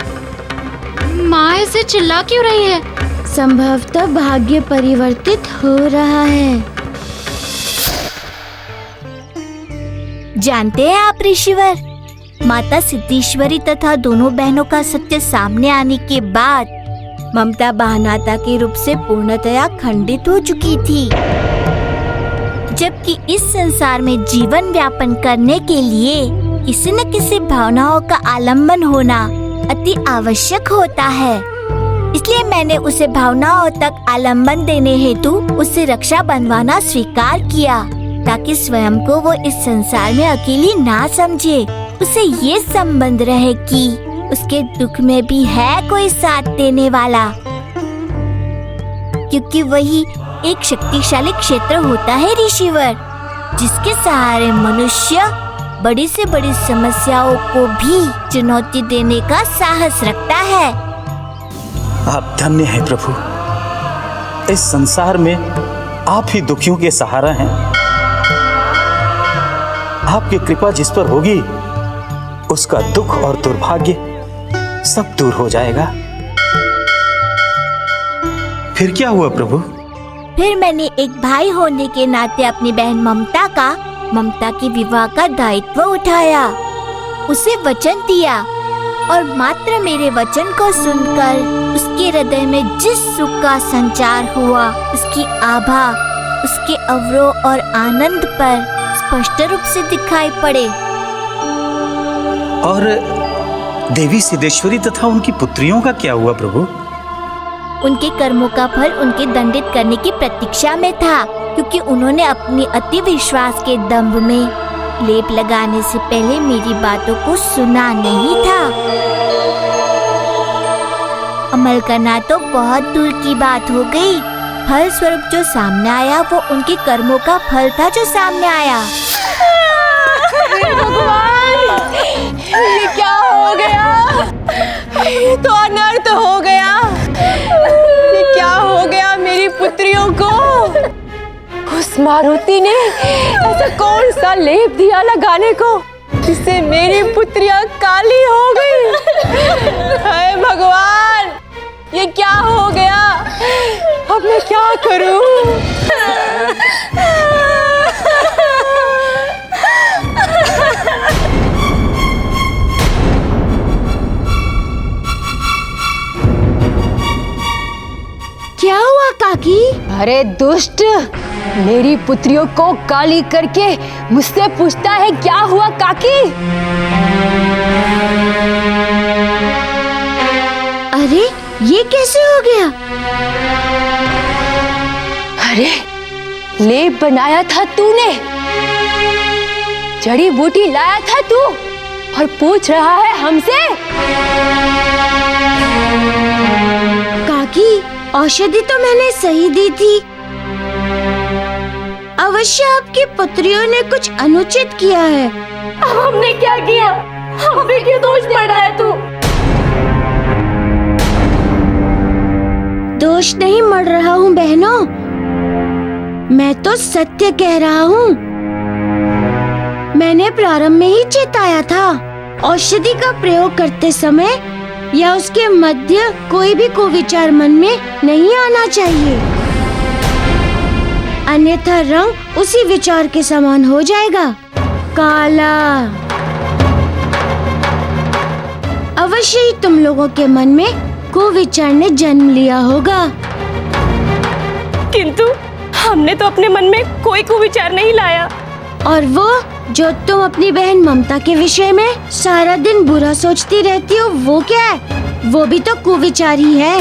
माँ ऐसे चिल्ला क्यों रही है? संभवतः भाग्य परिवर्तित हो रहा है। जानते हैं आप ऋषिवर, माता सिद्धेश्वरी तथा दोनों बहनों का सत्य सामने आने के बाद ममता बहनाता के रूप से पूर्णतया खंडित हो चुकी थी। जबकि इस संसार में जीवन व्यापन करने के लिए किसी न किसी भावनाओं का आलंबन होना अति आवश्यक होता है। इसलिए मैंने उसे भावनाओं तक आलंबन देने हेतु उससे रक्षा बंधवाना स्वीकार किया, ताकि स्वयं को वो इस संसार में अकेली ना समझे। उसे ये संबंध रहे कि उसके दुख में भी है कोई साथ देने वाला, क्योंकि वही एक शक्तिशाली क्षेत्र होता है ऋषिवर, जिसके सहारे मनुष्य बड़ी से बड़ी समस्याओं को भी चुनौती देने का साहस रखता है। आप धन्य हैं प्रभु। इस संसार में आप ही दुखियों के सहारा हैं। आपकी कृपा जिस पर होगी उसका दुख और दुर्भाग्य सब दूर हो जाएगा। फिर क्या हुआ प्रभु? फिर मैंने एक भाई होने के नाते अपनी बहन ममता के विवाह का दायित्व उठाया, उसे वचन दिया और मात्र मेरे वचन को सुनकर उसके हृदय में जिस सुख का संचार हुआ, उसकी आभा उसके अवरोह और आनंद पर स्पष्ट रूप से दिखाई पड़े। और देवी सिद्धेश्वरी तथा उनकी पुत्रियों का क्या हुआ प्रभु? उनके कर्मों का फल उनके दंडित करने की प्रतीक्षा में था, क्योंकि उन्होंने अपनी अति विश्वास के दंभ में लेप लगाने से पहले मेरी बातों को सुना नहीं था। अमल करना तो बहुत दूर की बात हो गई। फल स्वरूप जो सामने आया वो उनके कर्मों का फल था जो सामने आया। भगवान, ये क्या हो गया? ये तो अनर्थ हो गया। ये क्या हो गया मेरी पुत्रियों को? उस मारुति ने ऐसा कौन सा लेप दिया लगाने को जिससे मेरी पुत्रियां काली हो गई? हाय भगवान, ये क्या हो गया? अब मैं क्या करूं? काकी? अरे दुष्ट, मेरी पुत्रियों को गाली करके मुझसे पूछता है क्या हुआ काकी? अरे ये कैसे हो गया? अरे लेप बनाया था तूने, जड़ी बूटी लाया था तू और पूछ रहा है हमसे? काकी, औषधि तो मैंने सही दी थी। अवश्य आपकी पुत्रियों ने कुछ अनुचित किया है। अब हमने क्या किया? हम पे क्यों दोष दे रहा है तू? दोष नहीं मढ़ रहा हूँ बहनों, मैं तो सत्य कह रहा हूँ। मैंने प्रारंभ में ही चेताया था, औषधि का प्रयोग करते समय या उसके मध्य कोई भी कुविचार मन में नहीं आना चाहिए, अन्यथा रंग उसी विचार के समान हो जाएगा, काला। अवश्य ही तुम लोगों के मन में कुविचार ने जन्म लिया होगा। किंतु हमने तो अपने मन में कोई कुविचार नहीं लाया। और वो जो तुम अपनी बहन ममता के विषय में सारा दिन बुरा सोचती रहती हो, वो क्या है? वो भी तो कुविचार ही है।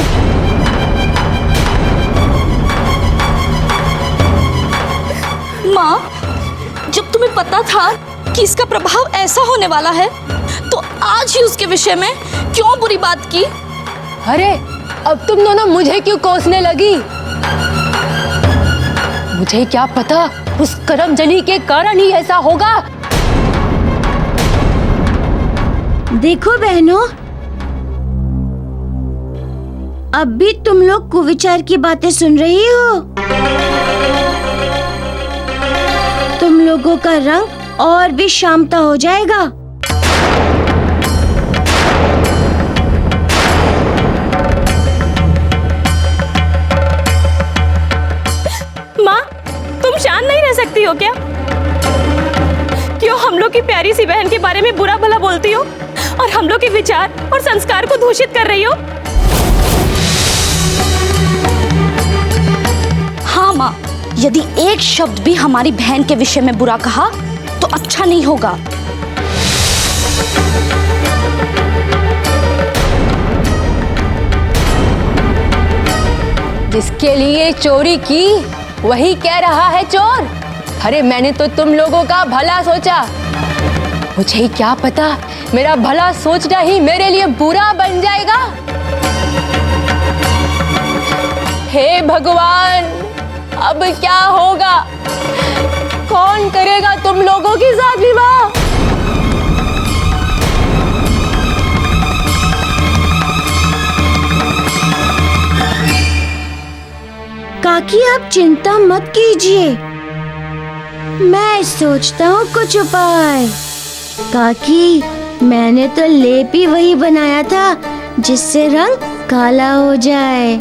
माँ, जब तुम्हें पता था कि इसका प्रभाव ऐसा होने वाला है, तो आज ही उसके विषय में क्यों बुरी बात की? अरे अब तुम दोनों मुझे क्यों कोसने लगी? मुझे क्या पता उस करमजनी के कारण ही ऐसा होगा। देखो बहनों, अब भी तुम लोग कुविचार की बातें सुन रही हो। तुम लोगों का रंग और भी शांता हो जाएगा। माँ, तुम शांत नहीं रह सकती हो क्या? क्यों हम लोग की प्यारी सी बहन के बारे में बुरा भला बोलती हो और हम लोग के विचार और संस्कार को दूषित कर रही हो? हाँ माँ, यदि एक शब्द भी हमारी बहन के विषय में बुरा कहा तो अच्छा नहीं होगा। जिसके लिए चोरी की वही कह रहा है चोर। अरे मैंने तो तुम लोगों का भला सोचा, मुझे ही क्या पता मेरा भला सोचना ही मेरे लिए बुरा बन जाएगा। हे भगवान, अब क्या होगा? कौन करेगा तुम लोगों के साथ विवाह? काकी, आप चिंता मत कीजिए, मैं सोचता हूँ कुछ उपाय। काकी, मैंने तो लेप ही वही बनाया था जिससे रंग काला हो जाए।